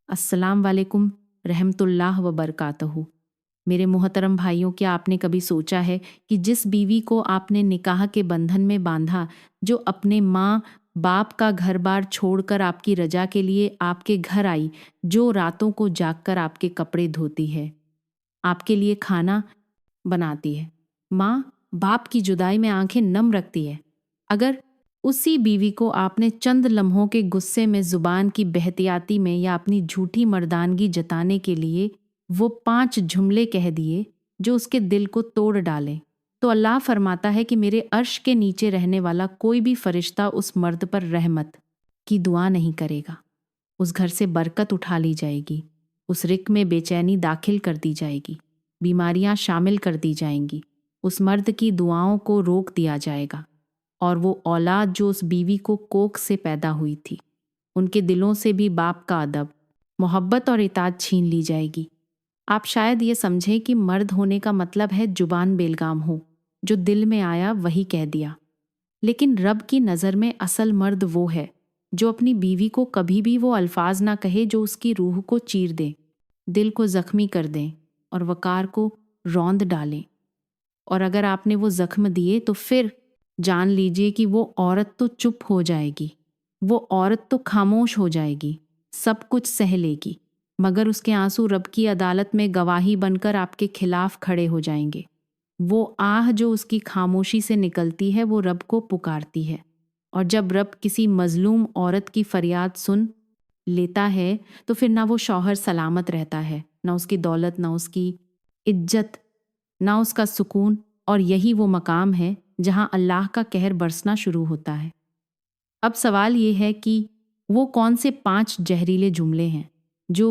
अस्सलाम वालेकुम रहमतुल्लाह व बरकातहू। मेरे मोहतरम भाइयों, क्या आपने कभी सोचा है कि जिस बीवी को आपने निकाह के बंधन में बांधा, जो अपने माँ बाप का घर बार छोड़कर आपकी रजा के लिए आपके घर आई, जो रातों को जागकर आपके कपड़े धोती है, आपके लिए खाना बनाती है, माँ बाप की जुदाई में आंखें नम रखती है, अगर उसी बीवी को आपने चंद लम्हों के गुस्से में जुबान की बहतियाती में या अपनी झूठी मर्दानगी जताने के लिए वो 5 जुमले कह दिए जो उसके दिल को तोड़ डालें, तो अल्लाह फरमाता है कि मेरे अर्श के नीचे रहने वाला कोई भी फरिश्ता उस मर्द पर रहमत की दुआ नहीं करेगा। उस घर से बरकत उठा ली जाएगी, उस रिक में बेचैनी दाखिल कर दी जाएगी, बीमारियां शामिल कर दी जाएंगी, उस मर्द की दुआओं को रोक दिया जाएगा और वो औलाद जो उस बीवी को कोख से पैदा हुई थी, उनके दिलों से भी बाप का अदब, मोहब्बत और इताअत छीन ली जाएगी। आप शायद ये समझें कि मर्द होने का मतलब है जुबान बेलगाम हो, जो दिल में आया वही कह दिया। लेकिन रब की नज़र में असल मर्द वो है जो अपनी बीवी को कभी भी वो अल्फाज ना कहे जो उसकी रूह को चीर दें, दिल को ज़ख्मी कर दें और वकार को रौंद डालें। और अगर आपने वो ज़ख्म दिए तो फिर जान लीजिए कि वो औरत तो चुप हो जाएगी, वो औरत तो खामोश हो जाएगी, सब कुछ सह लेगी, मगर उसके आंसू रब की अदालत में गवाही बनकर आपके खिलाफ खड़े हो जाएंगे। वो आह जो उसकी खामोशी से निकलती है वो रब को पुकारती है, और जब रब किसी मजलूम औरत की फरियाद सुन लेता है तो फिर ना वो शौहर सलामत रहता है, ना उसकी दौलत, ना उसकी इज्जत, ना उसका सुकून। और यही वो मकाम है जहां अल्लाह का कहर बरसना शुरू होता है। अब सवाल ये है कि वो कौन से 5 जहरीले जुमले हैं जो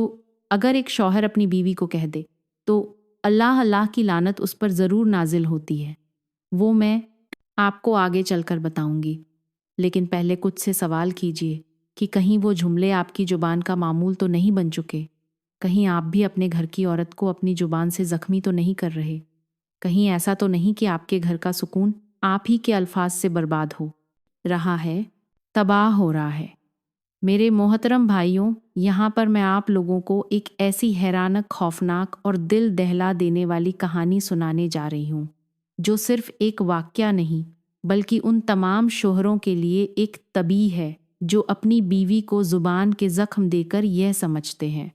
अगर एक शौहर अपनी बीवी को कह दे तो अल्लाह अल्लाह की लानत उस पर ज़रूर नाजिल होती है। वो मैं आपको आगे चलकर बताऊंगी, लेकिन पहले कुछ से सवाल कीजिए कि कहीं वो जुमले आपकी ज़ुबान का मामूल तो नहीं बन चुके। कहीं आप भी अपने घर की औरत को अपनी ज़ुबान से ज़ख्मी तो नहीं कर रहे। कहीं ऐसा तो नहीं कि आपके घर का सुकून आप ही के अल्फाज से बर्बाद हो रहा है, तबाह हो रहा है। मेरे मोहतरम भाइयों, यहाँ पर मैं आप लोगों को एक ऐसी हैरानक, खौफनाक और दिल दहला देने वाली कहानी सुनाने जा रही हूँ जो सिर्फ एक वाक़या नहीं बल्कि उन तमाम शोहरों के लिए एक तबी है जो अपनी बीवी को ज़ुबान के ज़ख्म देकर यह समझते हैं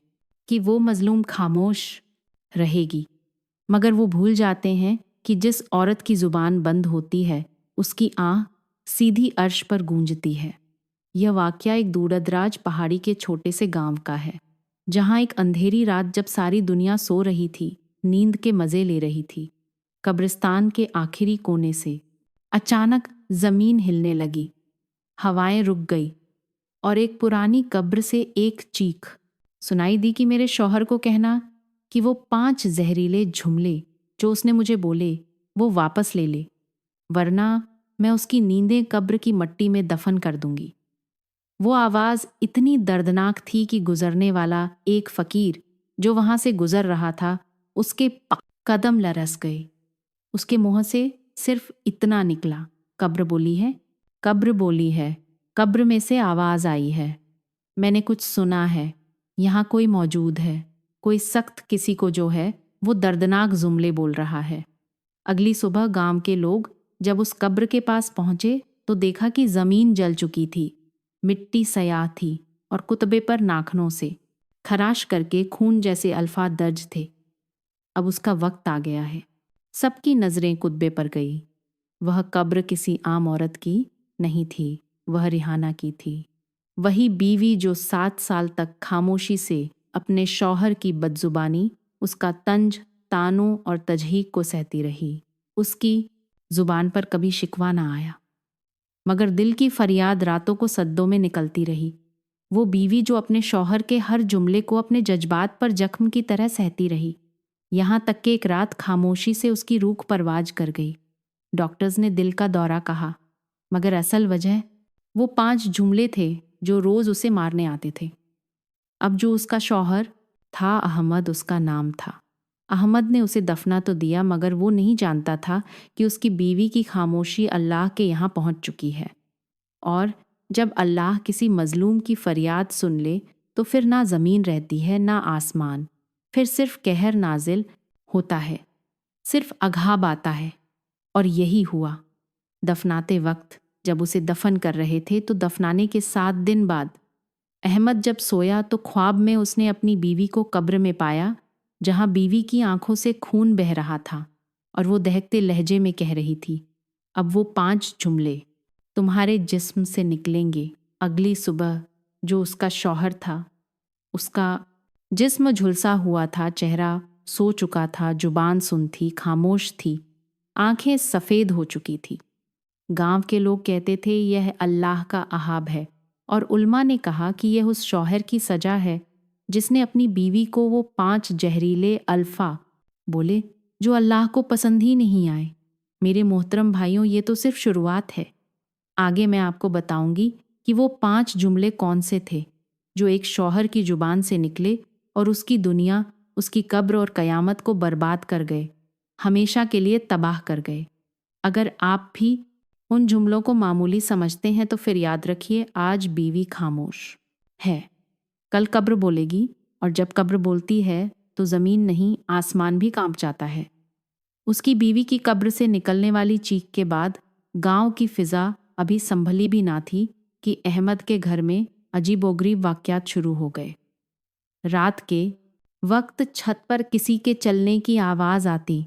कि वो मज़लूम खामोश रहेगी, मगर वो भूल जाते हैं कि जिस औरत की ज़ुबान बंद होती है उसकी आह सीधी अर्श पर गूंजती है। यह वाक़या एक दूरदराज पहाड़ी के छोटे से गांव का है, जहां एक अंधेरी रात जब सारी दुनिया सो रही थी, नींद के मज़े ले रही थी, कब्रिस्तान के आखिरी कोने से अचानक ज़मीन हिलने लगी, हवाएं रुक गई और एक पुरानी कब्र से एक चीख सुनाई दी कि मेरे शौहर को कहना कि वो 5 जहरीले जुमले जो उसने मुझे बोले वो वापस ले ले, वरना मैं उसकी नींदें कब्र की मट्टी में दफन कर दूंगी। वो आवाज़ इतनी दर्दनाक थी कि गुजरने वाला एक फ़कीर जो वहाँ से गुजर रहा था उसके कदम लरस गए। उसके मुंह से सिर्फ इतना निकला, कब्र बोली है, कब्र बोली है, कब्र में से आवाज़ आई है, मैंने कुछ सुना है, यहाँ कोई मौजूद है, कोई सख्त किसी को जो है वो दर्दनाक जुमले बोल रहा है। अगली सुबह गांव के लोग जब उस कब्र के पास पहुंचे तो देखा कि ज़मीन जल चुकी थी, मिट्टी सयाह थी और कुतबे पर नाखनों से खराश करके खून जैसे अल्फाज दर्ज थे। अब उसका वक्त आ गया है। सबकी नज़रें कुतबे पर गई। वह कब्र किसी आम औरत की नहीं थी, वह रिहाना की थी, वही बीवी जो 7 साल तक खामोशी से अपने शौहर की बदजुबानी, उसका तंज, तानों और तजहीक को सहती रही। उसकी जुबान पर कभी शिकवा ना आया, मगर दिल की फरियाद रातों को सद्दों में निकलती रही। वो बीवी जो अपने शौहर के हर जुमले को अपने जज्बात पर जख्म की तरह सहती रही, यहाँ तक कि एक रात खामोशी से उसकी रूह परवाज कर गई। डॉक्टर्स ने दिल का दौरा कहा, मगर असल वजह वो 5 जुमले थे जो रोज़ उसे मारने आते थे। अब जो उसका शौहर था, अहमद उसका नाम था। अहमद ने उसे दफना तो दिया, मगर वो नहीं जानता था कि उसकी बीवी की खामोशी अल्लाह के यहाँ पहुँच चुकी है, और जब अल्लाह किसी मजलूम की फरियाद सुन ले तो फिर ना ज़मीन रहती है ना आसमान, फिर सिर्फ कहर नाजिल होता है, सिर्फ अघाब आता है। और यही हुआ। दफनाते वक्त जब उसे दफन कर रहे थे तो दफनाने के 7 दिन बाद अहमद जब सोया तो ख्वाब में उसने अपनी बीवी को कब्र में पाया, जहां बीवी की आंखों से खून बह रहा था और वो दहकते लहजे में कह रही थी, अब वो 5 जुमले तुम्हारे जिस्म से निकलेंगे अगली सुबह। जो उसका शौहर था, उसका जिस्म झुलसा हुआ था, चेहरा सो चुका था, जुबान सुन थी, खामोश थी, आंखें सफ़ेद हो चुकी थी। गांव के लोग कहते थे यह अल्लाह का अहाब है, और उल्मा ने कहा कि यह उस शौहर की सजा है जिसने अपनी बीवी को वो 5 जहरीले अल्फा बोले जो अल्लाह को पसंद ही नहीं आए। मेरे मोहतरम भाइयों, ये तो सिर्फ शुरुआत है। आगे मैं आपको बताऊंगी कि वो 5 जुमले कौन से थे जो एक शौहर की जुबान से निकले और उसकी दुनिया, उसकी कब्र और कयामत को बर्बाद कर गए, हमेशा के लिए तबाह कर गए। अगर आप भी उन जुमलों को मामूली समझते हैं तो फिर याद रखिए, आज बीवी खामोश है, कल कब्र बोलेगी, और जब कब्र बोलती है तो ज़मीन नहीं आसमान भी कांप जाता है। उसकी बीवी की कब्र से निकलने वाली चीख के बाद गांव की फिजा अभी संभली भी ना थी कि अहमद के घर में अजीबोगरीब वाक़यात शुरू हो गए। रात के वक्त छत पर किसी के चलने की आवाज़ आती,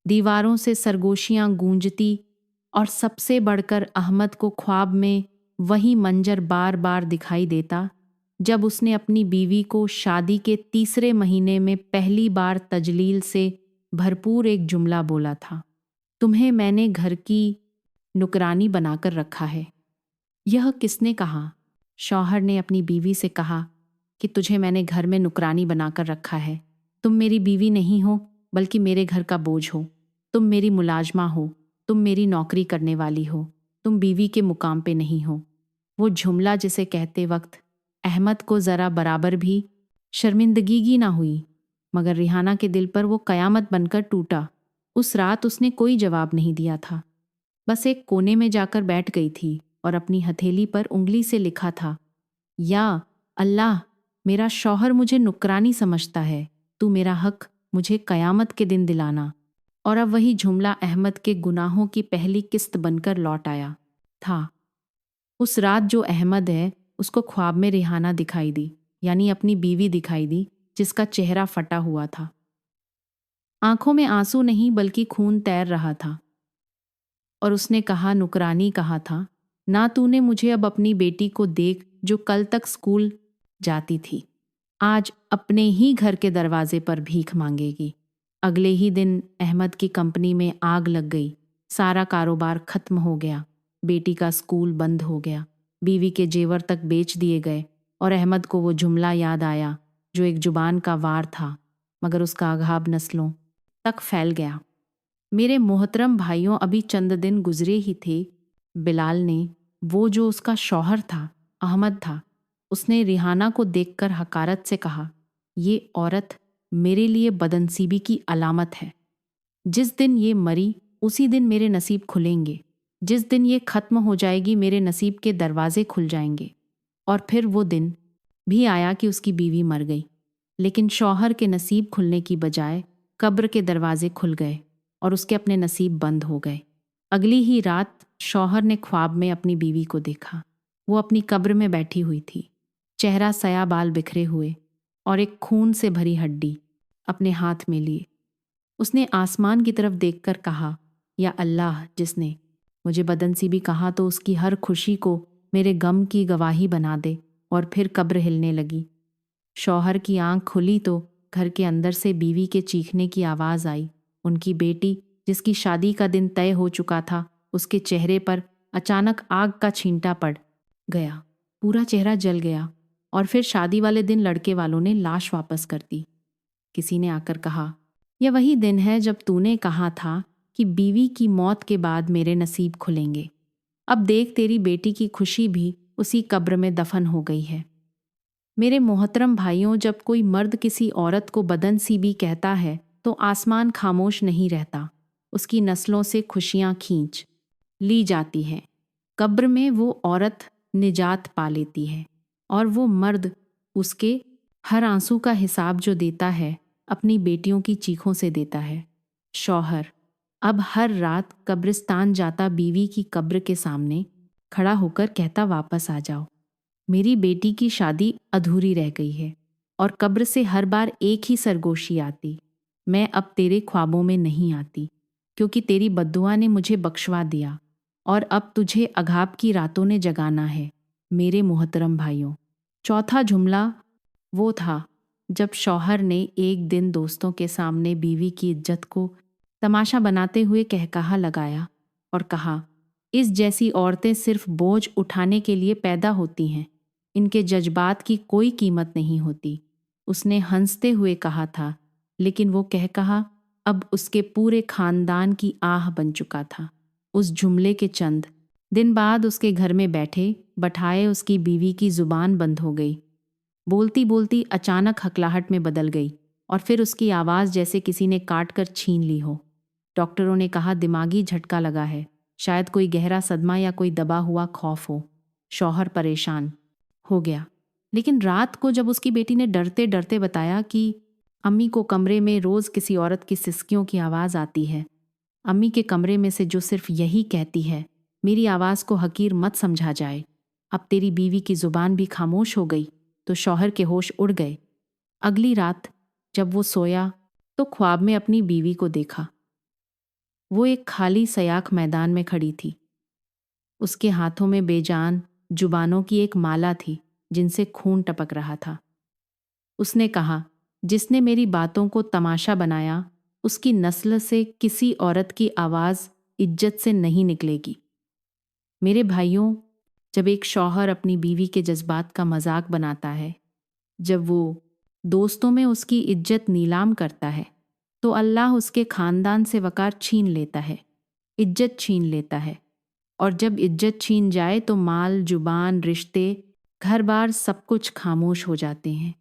दीवारों से सरगोशियां गूंजती, और सबसे बढ़कर अहमद को ख्वाब में वही मंजर बार बार दिखाई देता जब उसने अपनी बीवी को शादी के 3रे महीने में पहली बार तजलील से भरपूर एक जुमला बोला था, तुम्हें मैंने घर की नुकरानी बनाकर रखा है। यह किसने कहा? शौहर ने अपनी बीवी से कहा कि तुझे मैंने घर में नुकरानी बनाकर रखा है। तुम मेरी बीवी नहीं हो बल्कि मेरे घर का बोझ हो। तुम मेरी मुलाजमा हो, तुम मेरी नौकरी करने वाली हो, तुम बीवी के मुकाम पे नहीं हो। वो जुमला जिसे कहते वक्त अहमद को ज़रा बराबर भी शर्मिंदगी ना हुई, मगर रिहाना के दिल पर वो कयामत बनकर टूटा। उस रात उसने कोई जवाब नहीं दिया था, बस एक कोने में जाकर बैठ गई थी और अपनी हथेली पर उंगली से लिखा था, या अल्लाह, मेरा शौहर मुझे नुकरानी समझता है, तू मेरा हक मुझे कयामत के दिन दिलाना। और अब वही जुमला अहमद के गुनाहों की पहली किस्त बनकर लौट आया था। उस रात जो अहमद है उसको ख्वाब में रिहाना दिखाई दी, यानी अपनी बीवी दिखाई दी, जिसका चेहरा फटा हुआ था। आंखों में आंसू नहीं बल्कि खून तैर रहा था, और उसने कहा, नुकरानी कहा था ना तूने मुझे, अब अपनी बेटी को देख जो कल तक स्कूल जाती थी, आज अपने ही घर के दरवाजे पर भीख मांगेगी। अगले ही दिन अहमद की कंपनी में आग लग गई, सारा कारोबार खत्म हो गया, बेटी का स्कूल बंद हो गया, बीवी के जेवर तक बेच दिए गए, और अहमद को वो जुमला याद आया जो एक जुबान का वार था, मगर उसका अघाब नस्लों तक फैल गया। मेरे मोहतरम भाइयों, अभी चंद दिन गुजरे ही थे, बिलाल ने, वो जो उसका शौहर था, अहमद था, उसने रिहाना को देखकर हकारत से कहा, ये औरत मेरे लिए बदनसीबी की अलामत है। जिस दिन ये मरी उसी दिन मेरे नसीब खुलेंगे, जिस दिन ये खत्म हो जाएगी मेरे नसीब के दरवाजे खुल जाएंगे। और फिर वो दिन भी आया कि उसकी बीवी मर गई, लेकिन शौहर के नसीब खुलने की बजाय कब्र के दरवाजे खुल गए और उसके अपने नसीब बंद हो गए। अगली ही रात शौहर ने ख्वाब में अपनी बीवी को देखा। वो अपनी कब्र में बैठी हुई थी, चेहरा सया, बाल बिखरे हुए और एक खून से भरी हड्डी अपने हाथ में लिए। उसने आसमान की तरफ देखकर कहा, या अल्लाह, जिसने मुझे बदनसीबी कहा तो उसकी हर खुशी को मेरे गम की गवाही बना दे। और फिर कब्र हिलने लगी। शौहर की आंख खुली तो घर के अंदर से बीवी के चीखने की आवाज़ आई। उनकी बेटी, जिसकी शादी का दिन तय हो चुका था, उसके चेहरे पर अचानक आग का छींटा पड़ गया, पूरा चेहरा जल गया। और फिर शादी वाले दिन लड़के वालों ने लाश वापस कर दी। किसी ने आकर कहा, यह वही दिन है जब तूने कहा था कि बीवी की मौत के बाद मेरे नसीब खुलेंगे। अब देख, तेरी बेटी की खुशी भी उसी कब्र में दफन हो गई है। मेरे मोहतरम भाइयों, जब कोई मर्द किसी औरत को बदनसीबी कहता है तो आसमान खामोश नहीं रहता, उसकी नस्लों से खुशियां खींच ली जाती हैं। कब्र में वो औरत निजात पा लेती है और वो मर्द उसके हर आंसू का हिसाब जो देता है अपनी बेटियों की चीखों से देता है। शौहर अब हर रात कब्रिस्तान जाता बीवी की कब्र के सामने खड़ा होकर कहता, वापस आ जाओ, मेरी बेटी की शादी अधूरी रह गई है। और कब्र से हर बार एक ही सरगोशी आती, मैं अब तेरे ख्वाबों में नहीं आती, क्योंकि तेरी बद्दुआ ने मुझे बख्शवा दिया और अब तुझे अघाब की रातों ने जगाना है। मेरे मोहतरम भाइयों, चौथा जुमला वो था जब शौहर ने एक दिन दोस्तों के सामने बीवी की इज्जत को तमाशा बनाते हुए कहकहा लगाया और कहा, इस जैसी औरतें सिर्फ बोझ उठाने के लिए पैदा होती हैं, इनके जज्बात की कोई कीमत नहीं होती। उसने हंसते हुए कहा था, लेकिन वो कहकहा अब उसके पूरे खानदान की आह बन चुका था। उस जुमले के चंद दिन बाद उसके घर में बैठे बैठाए उसकी बीवी की जुबान बंद हो गई। बोलती बोलती अचानक हकलाहट में बदल गई और फिर उसकी आवाज़ जैसे किसी ने काट कर छीन ली हो। डॉक्टरों ने कहा दिमागी झटका लगा है, शायद कोई गहरा सदमा या कोई दबा हुआ खौफ हो। शौहर परेशान हो गया, लेकिन रात को जब उसकी बेटी ने डरते डरते बताया कि अम्मी को कमरे में रोज़ किसी औरत की सिसकियों की आवाज़ आती है, अम्मी के कमरे में से जो सिर्फ यही कहती है, मेरी आवाज़ को हकीर मत समझा जाए, अब तेरी बीवी की ज़ुबान भी खामोश हो गई, तो शौहर के होश उड़ गए। अगली रात जब वो सोया तो ख्वाब में अपनी बीवी को देखा। वो एक खाली सयाख मैदान में खड़ी थी। उसके हाथों में बेजान जुबानों की एक माला थी जिनसे खून टपक रहा था। उसने कहा, जिसने मेरी बातों को तमाशा बनाया उसकी नस्ल से किसी औरत की आवाज़ इज्जत से नहीं निकलेगी। मेरे भाइयों, जब एक शौहर अपनी बीवी के जज्बात का मजाक बनाता है, जब वो दोस्तों में उसकी इज्जत नीलाम करता है, तो अल्लाह उसके खानदान से वकार छीन लेता है, इज्जत छीन लेता है। और जब इज्जत छीन जाए तो माल, जुबान, रिश्ते, घर बार सब कुछ खामोश हो जाते हैं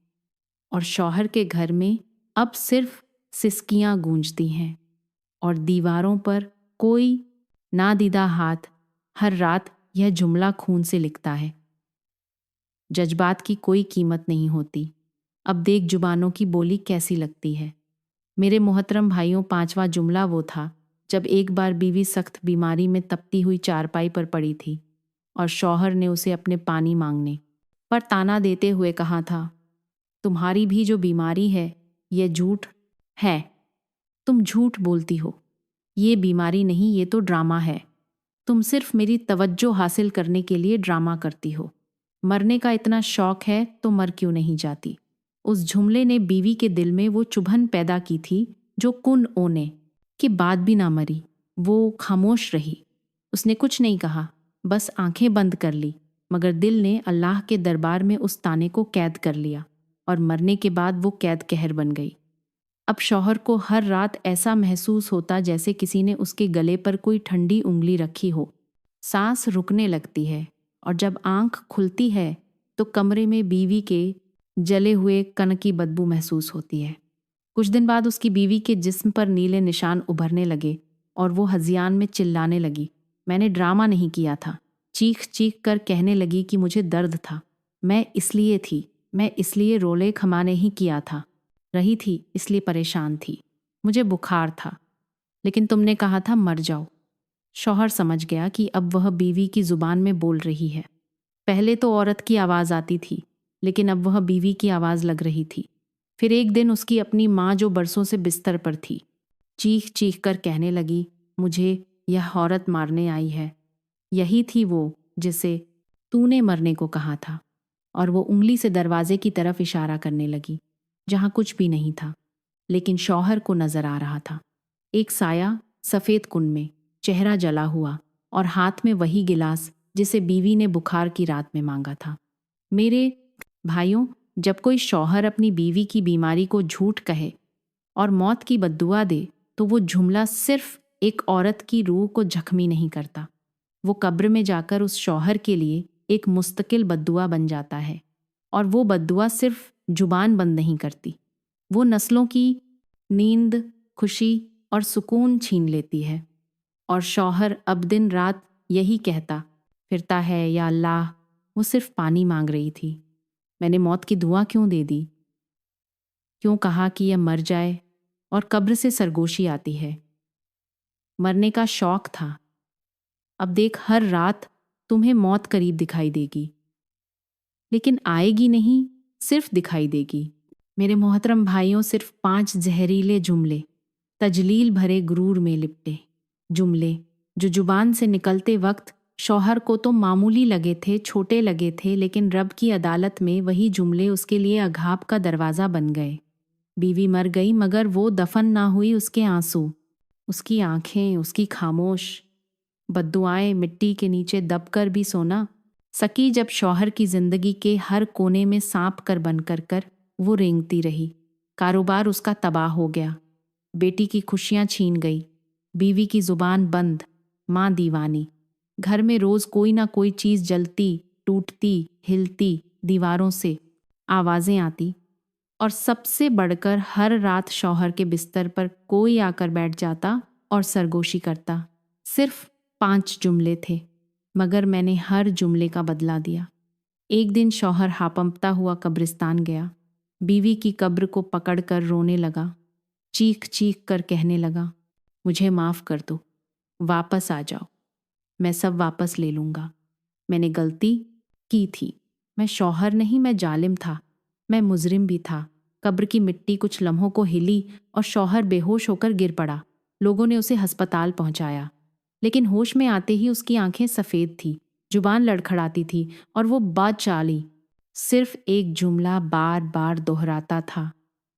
और शौहर के घर में अब सिर्फ सिसकियां गूंजती हैं और दीवारों पर कोई नादीदा हाथ हर रात यह जुमला खून से लिखता है, जज्बात की कोई कीमत नहीं होती, अब देख जुबानों की बोली कैसी लगती है। मेरे मोहतरम भाइयों, पांचवा जुमला वो था जब एक बार बीवी सख्त बीमारी में तपती हुई चारपाई पर पड़ी थी और शौहर ने उसे अपने पानी मांगने पर ताना देते हुए कहा था, तुम्हारी भी जो बीमारी है यह झूठ है, तुम झूठ बोलती हो, ये बीमारी नहीं, ये तो ड्रामा है, तुम सिर्फ मेरी तवज्जो हासिल करने के लिए ड्रामा करती हो, मरने का इतना शौक है तो मर क्यों नहीं जाती। उस जुमले ने बीवी के दिल में वो चुभन पैदा की थी जो कुन ओने के बाद भी ना मरी। वो खामोश रही, उसने कुछ नहीं कहा, बस आंखें बंद कर ली, मगर दिल ने अल्लाह के दरबार में उस ताने को कैद कर लिया और मरने के बाद वो कैद कहर बन गई। अब शौहर को हर रात ऐसा महसूस होता जैसे किसी ने उसके गले पर कोई ठंडी उंगली रखी हो। सांस रुकने लगती है और जब आंख खुलती है तो कमरे में बीवी के जले हुए कन की बदबू महसूस होती है। कुछ दिन बाद उसकी बीवी के जिस्म पर नीले निशान उभरने लगे और वो हजियान में चिल्लाने लगी, मैंने ड्रामा नहीं किया था। चीख चीख कर कहने लगी कि मुझे दर्द था, मैं इसलिए रोले खमाने ही किया था, रही थी इसलिए परेशान थी, मुझे बुखार था, लेकिन तुमने कहा था मर जाओ। शौहर समझ गया कि अब वह बीवी की जुबान में बोल रही है। पहले तो औरत की आवाज़ आती थी, लेकिन अब वह बीवी की आवाज़ लग रही थी। फिर एक दिन उसकी अपनी माँ जो बरसों से बिस्तर पर थी, चीख चीख कर कहने लगी, मुझे यह औरत मारने आई है, यही थी वो जिसे तूने मरने को कहा था। और वो उंगली से दरवाजे की तरफ इशारा करने लगी, जहाँ कुछ भी नहीं था, लेकिन शौहर को नजर आ रहा था। एक साया सफ़ेद कुन में, चेहरा जला हुआ और हाथ में वही गिलास जिसे बीवी ने बुखार की रात में मांगा था। मेरे भाइयों, जब कोई शौहर अपनी बीवी की बीमारी को झूठ कहे और मौत की बद्दुआ दे तो वो जुमला सिर्फ एक औरत की रूह को जख्मी नहीं करता, वो कब्र में जाकर उस शौहर के लिए एक मुस्तकिल बद्दुआ बन जाता है। और वो बद्दुआ सिर्फ जुबान बंद नहीं करती, वो नस्लों की नींद, खुशी और सुकून छीन लेती है। और शौहर अब दिन रात यही कहता फिरता है, या अल्लाह, वो सिर्फ पानी मांग रही थी, मैंने मौत की दुआ क्यों दे दी? क्यों कहा कि यह मर जाए और कब्र से सरगोशी आती है? मरने का शौक था। अब देख, हर रात तुम्हें मौत करीब दिखाई देगी, लेकिन आएगी नहीं, सिर्फ दिखाई देगी। मेरे मोहतरम भाइयों, सिर्फ 5 जहरीले जुमले, तजलील भरे गुरूर में लिपटे जुमले, जो जुबान से निकलते वक्त शौहर को तो मामूली लगे थे, छोटे लगे थे, लेकिन रब की अदालत में वही जुमले उसके लिए अघाब का दरवाज़ा बन गए। बीवी मर गई, मगर वो दफन ना हुई उसके आंसू, उसकी आंखें, उसकी खामोश बद्दुआएं मिट्टी के नीचे दबकर भी सोना सकी। जब शौहर की जिंदगी के हर कोने में सांप कर बन कर वो रेंगती रही। कारोबार उसका तबाह हो गया, बेटी की खुशियां छीन गई, बीवी की जुबान बंद, माँ दीवानी। घर में रोज कोई ना कोई चीज जलती, टूटती, हिलती, दीवारों से आवाजें आती, और सबसे बढ़कर हर रात शौहर के बिस्तर पर कोई आकर बैठ जाता और सरगोशी करता। सिर्फ 5 जुमले थे, मगर मैंने हर जुमले का बदला दिया। एक दिन शौहर हापंपता हुआ कब्रिस्तान गया, बीवी की कब्र को पकड़कर रोने लगा, चीख चीख कर कहने लगा, मुझे माफ़ कर दो, वापस आ जाओ, मैं सब वापस ले लूँगा। मैंने गलती की थी, मैं शौहर नहीं, मैं जालिम था, मैं मुजरिम भी था। कब्र की मिट्टी कुछ लम्हों को हिली और शौहर बेहोश होकर गिर पड़ा। लोगों ने उसे अस्पताल पहुंचाया, लेकिन होश में आते ही उसकी आंखें सफ़ेद थी, जुबान लड़खड़ाती थी और वो बात चाली सिर्फ एक जुमला बार बार दोहराता था,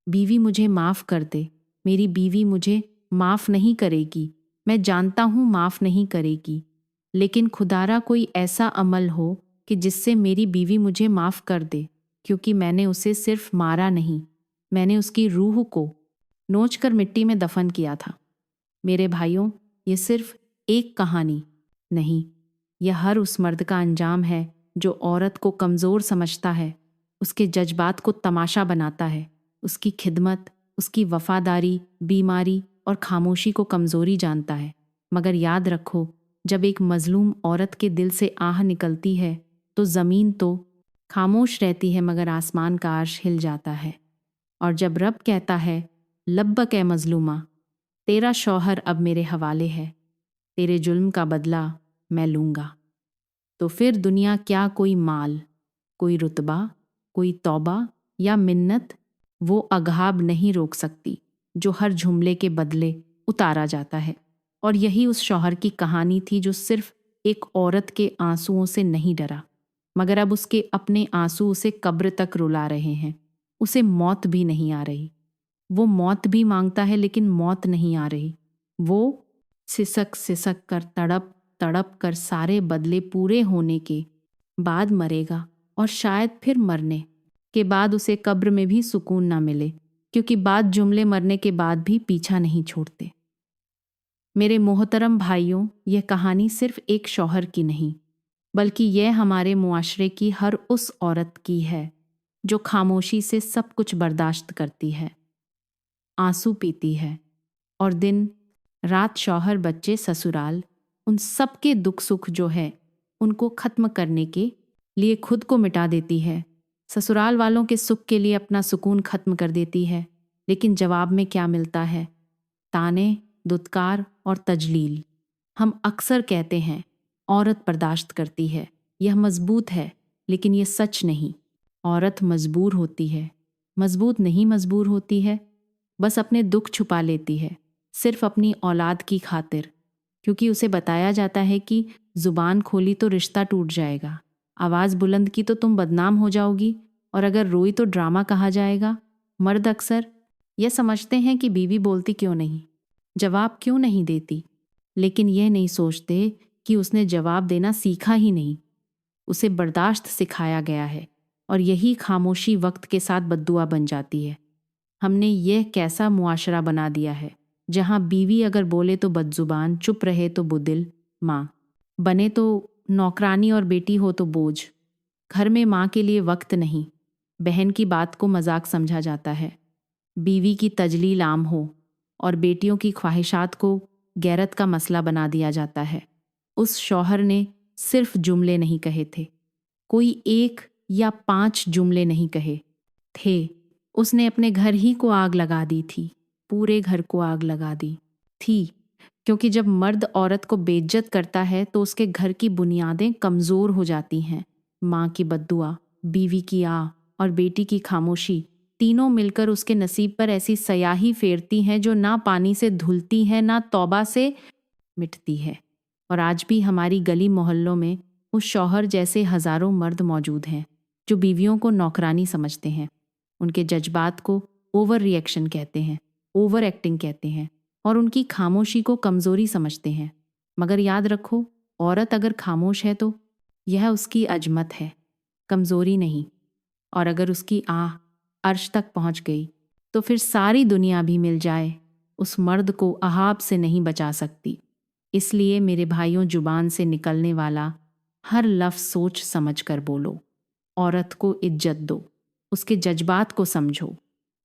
बीवी मुझे माफ़ कर दे, मेरी बीवी मुझे माफ़ नहीं करेगी, मैं जानता हूँ माफ़ नहीं करेगी, लेकिन खुदारा कोई ऐसा अमल हो कि जिससे मेरी बीवी मुझे माफ़ कर दे, क्योंकि मैंने उसे सिर्फ मारा नहीं, मैंने उसकी रूह को नोच कर मिट्टी में दफन किया था। मेरे भाइयों, ये सिर्फ एक कहानी नहीं, यह हर उस मर्द का अंजाम है जो औरत को कमज़ोर समझता है, उसके जज्बात को तमाशा बनाता है, उसकी खिदमत, उसकी वफादारी, बीमारी और खामोशी को कमज़ोरी जानता है। मगर याद रखो, जब एक मजलूम औरत के दिल से आह निकलती है तो ज़मीन तो खामोश रहती है, मगर आसमान का अर्श हिल जाता है। और जब रब कहता है, लब्बक ए मजलूमा, तेरा शौहर अब मेरे हवाले है, तेरे जुल्म का बदला मैं लूँगा, तो फिर दुनिया क्या कोई माल, कोई रुतबा, कोई तौबा या मिन्नत वो अघाब नहीं रोक सकती जो हर जुमले के बदले उतारा जाता है। और यही उस शौहर की कहानी थी जो सिर्फ एक औरत के आंसुओं से नहीं डरा, मगर अब उसके अपने आंसू उसे कब्र तक रुला रहे हैं। उसे मौत भी नहीं आ रही, वो मौत भी मांगता है लेकिन मौत नहीं आ रही। वो सिसक सिसक कर तड़प तड़प कर सारे बदले पूरे होने के बाद मरेगा, और शायद फिर मरने के बाद उसे कब्र में भी सुकून ना मिले, क्योंकि बाद जुमले मरने के बाद भी पीछा नहीं छोड़ते। मेरे मोहतरम भाइयों, यह कहानी सिर्फ एक शौहर की नहीं, बल्कि यह हमारे मुआशरे की हर उस औरत की है जो खामोशी से सब कुछ बर्दाश्त करती है, आंसू पीती है, और दिन रात शौहर, बच्चे, ससुराल, उन सब के दुख सुख जो है उनको ख़त्म करने के लिए खुद को मिटा देती है। ससुराल वालों के सुख के लिए अपना सुकून ख़त्म कर देती है, लेकिन जवाब में क्या मिलता है? ताने, दुत्कार और तजलील। हम अक्सर कहते हैं औरत बर्दाश्त करती है, यह मजबूत है, लेकिन ये सच नहीं। औरत मजबूर होती है, मजबूत नहीं मजबूर होती है, बस अपने दुख छुपा लेती है, सिर्फ अपनी औलाद की खातिर, क्योंकि उसे बताया जाता है कि ज़ुबान खोली तो रिश्ता टूट जाएगा, आवाज़ बुलंद की तो तुम बदनाम हो जाओगी, और अगर रोई तो ड्रामा कहा जाएगा। मर्द अक्सर यह समझते हैं कि बीवी बोलती क्यों नहीं, जवाब क्यों नहीं देती, लेकिन यह नहीं सोचते कि उसने जवाब देना सीखा ही नहीं, उसे बर्दाश्त सिखाया गया है, और यही खामोशी वक्त के साथ बद्दुआ बन जाती है। हमने यह कैसा मुआशरा बना दिया है जहाँ बीवी अगर बोले तो बदजुबान, चुप रहे तो बुदिल, माँ बने तो नौकरानी और बेटी हो तो बोझ। घर में माँ के लिए वक्त नहीं, बहन की बात को मजाक समझा जाता है, बीवी की तजलील आम हो और बेटियों की ख्वाहिशात को गैरत का मसला बना दिया जाता है। उस शौहर ने सिर्फ जुमले नहीं कहे थे, कोई एक या 5 जुमले नहीं कहे थे। उसने अपने घर ही को आग लगा दी थी, पूरे घर को आग लगा दी थी, क्योंकि जब मर्द औरत को बेइज्जत करता है तो उसके घर की बुनियादें कमज़ोर हो जाती हैं। माँ की बद्दुआ, बीवी की आह और बेटी की खामोशी तीनों मिलकर उसके नसीब पर ऐसी स्याही फेरती हैं जो ना पानी से धुलती है ना तौबा से मिटती है। और आज भी हमारी गली मोहल्लों में उस शौहर जैसे हज़ारों मर्द मौजूद हैं जो बीवियों को नौकरानी समझते हैं। उनके जज्बात को ओवर रिएक्शन कहते हैं, ओवर एक्टिंग कहते हैं और उनकी खामोशी को कमज़ोरी समझते हैं। मगर याद रखो, औरत अगर खामोश है तो यह उसकी अजमत है, कमज़ोरी नहीं। और अगर उसकी आह अर्श तक पहुंच गई तो फिर सारी दुनिया भी मिल जाए, उस मर्द को अहाब से नहीं बचा सकती। इसलिए मेरे भाइयों, जुबान से निकलने वाला हर लफ्ज़ सोच समझ कर बोलो। औरत को इज्जत दो, उसके जज्बात को समझो,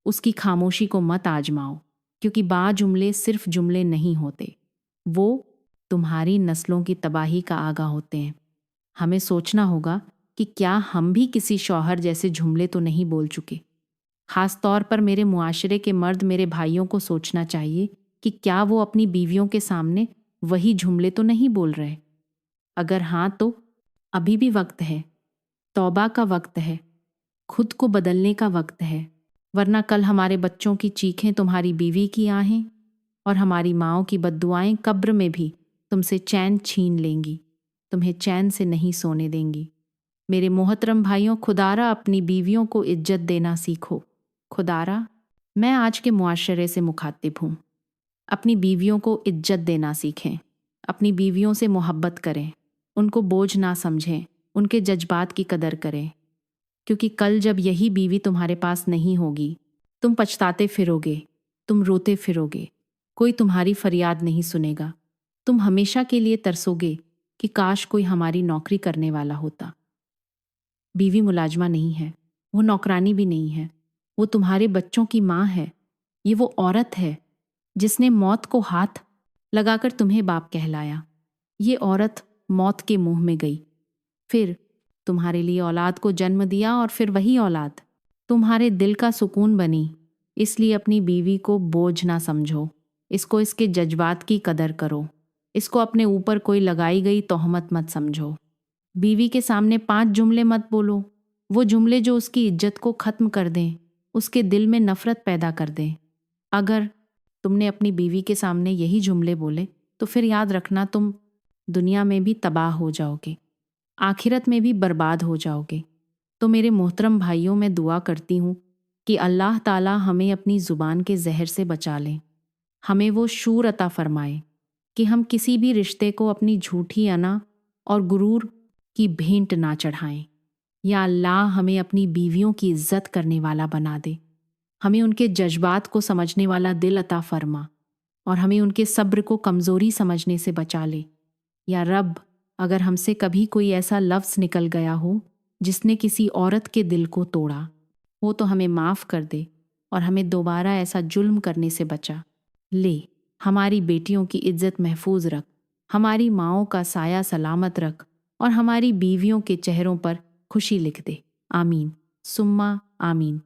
उसकी खामोशी को मत आजमाओ, क्योंकि जुमले सिर्फ जुमले नहीं होते, वो तुम्हारी नस्लों की तबाही का आगा होते हैं। हमें सोचना होगा कि क्या हम भी किसी शौहर जैसे जुमले तो नहीं बोल चुके। ख़ास तौर पर मेरे मुआशरे के मर्द मेरे भाइयों को सोचना चाहिए कि क्या वो अपनी बीवियों के सामने वही जुमले तो नहीं बोल रहे। अगर हाँ तो अभी भी वक्त है, तौबा का वक्त है, खुद को बदलने का वक्त है, वरना कल हमारे बच्चों की चीखें तुम्हारी बीवी की आहें और हमारी माँओं की बद्दुआएं कब्र में भी तुमसे चैन छीन लेंगी, तुम्हें चैन से नहीं सोने देंगी। मेरे मोहतरम भाइयों, खुदारा अपनी बीवियों को इज्जत देना सीखो। खुदारा, मैं आज के मुआशरे से मुखातिब हूँ। अपनी बीवियों को इज्जत देना सीखें, अपनी बीवियों से मोहब्बत करें, उनको बोझ ना समझें, उनके जज्बात की कदर करें, क्योंकि कल जब यही बीवी तुम्हारे पास नहीं होगी, तुम पछताते फिरोगे, तुम रोते फिरोगे, कोई तुम्हारी फरियाद नहीं सुनेगा। तुम हमेशा के लिए तरसोगे कि काश कोई हमारी नौकरी करने वाला होता। बीवी मुलाजमा नहीं है, वो नौकरानी भी नहीं है, वो तुम्हारे बच्चों की माँ है। ये वो औरत है जिसने मौत को हाथ लगाकर तुम्हें बाप कहलाया। ये औरत मौत के मुंह में गई, फिर तुम्हारे लिए औलाद को जन्म दिया और फिर वही औलाद तुम्हारे दिल का सुकून बनी। इसलिए अपनी बीवी को बोझ ना समझो, इसको इसके जज्बात की कदर करो, इसको अपने ऊपर कोई लगाई गई तोहमत मत समझो। बीवी के सामने 5 जुमले मत बोलो, वो जुमले जो उसकी इज्जत को ख़त्म कर दें, उसके दिल में नफ़रत पैदा कर दें। अगर तुमने अपनी बीवी के सामने यही जुमले बोले तो फिर याद रखना, तुम दुनिया में भी तबाह हो जाओगे, आखिरत में भी बर्बाद हो जाओगे। तो मेरे मोहतरम भाइयों, मैं दुआ करती हूँ कि अल्लाह ताला हमें अपनी ज़ुबान के जहर से बचा लें, हमें वो शूर अता फरमाए कि हम किसी भी रिश्ते को अपनी झूठी अना और गुरूर की भेंट ना चढ़ाएं। या अल्लाह हमें अपनी बीवियों की इज्जत करने वाला बना दे, हमें उनके जज्बात को समझने वाला दिल अता फरमा और हमें उनके सब्र को कमज़ोरी समझने से बचा ले। या रब, अगर हमसे कभी कोई ऐसा लफ्ज़ निकल गया हो जिसने किसी औरत के दिल को तोड़ा हो तो हमें माफ़ कर दे और हमें दोबारा ऐसा जुल्म करने से बचा ले। हमारी बेटियों की इज्जत महफूज रख, हमारी माँओं का साया सलामत रख और हमारी बीवियों के चेहरों पर खुशी लिख दे। आमीन सुम्मा आमीन।